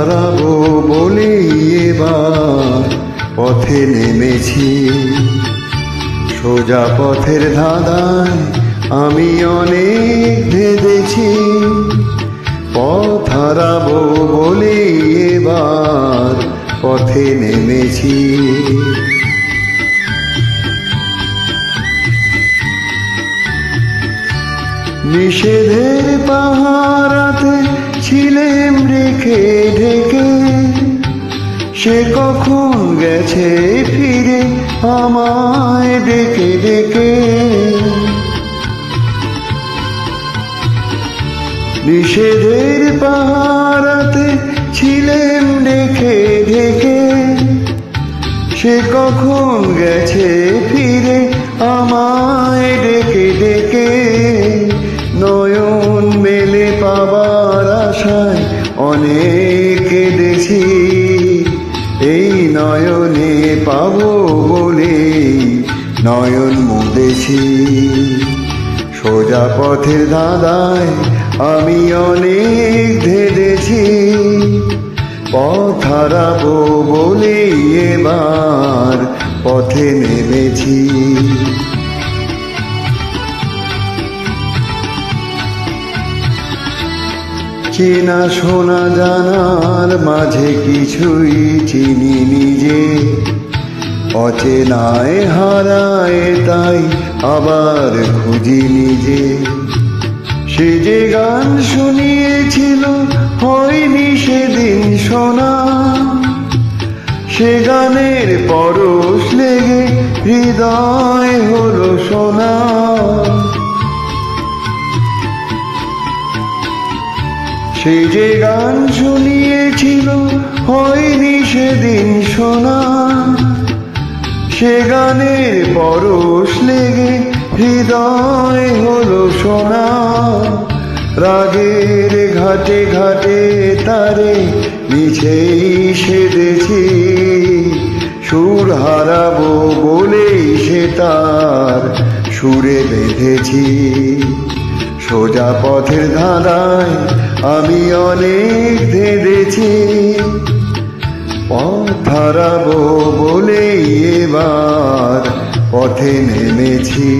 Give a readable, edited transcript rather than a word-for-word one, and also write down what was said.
হারাবো বলে এবার পথে নেমেছি। সোজা পথের ধাঁধায় আমি অনেক ভেবেছি। পথ হারাবো বলে এবার পথে নেমেছি। নিষেধের পাহারাতে ছিলেম রেখে ঢেকে, সে কখন গেছে ফিরে আমায় ডেকে ডেকে। নিষেধের পাহারাতে ছিলেম রেখে ঢেকে, সে কখন গেছে ফিরে আমায় ডেকে ডেকে। নয়ন মেলে পাবার আশায় অনেক কেঁদেছি, এই নয়নে পাবো বলে নয়ন মুদেছি। সোজা পথের ধাঁধায় আমি অনেক ধেড়েছি। পথ হারাবো বলে এবার পথে নেমেছি। চেনা শোনা জানার মাঝে কিছুই চিনি নিজে, অচেনায় হারায় তাই আবার খুঁজি নিজে। সে যে গান শুনিয়েছিল হয়নি সেদিন শোনা, সে গানের পরশ লেগে হৃদয় হলো সোনা। সে যে গান শুনিয়েছিল হয়নি সেদিন শোনা, সে গানের পরশ লেগে হৃদয় হলো সোনা। রাগের ঘাটে ঘাটে তারে মিছেই সেধেছি, সুর হারাবো বলেই সে তার সুরে বেঁধেছি। সোজা পথের ধাঁধায় আমি অনেক ধেড়েছি। পথ হারাবো বলেই এবার পথে নেমেছি।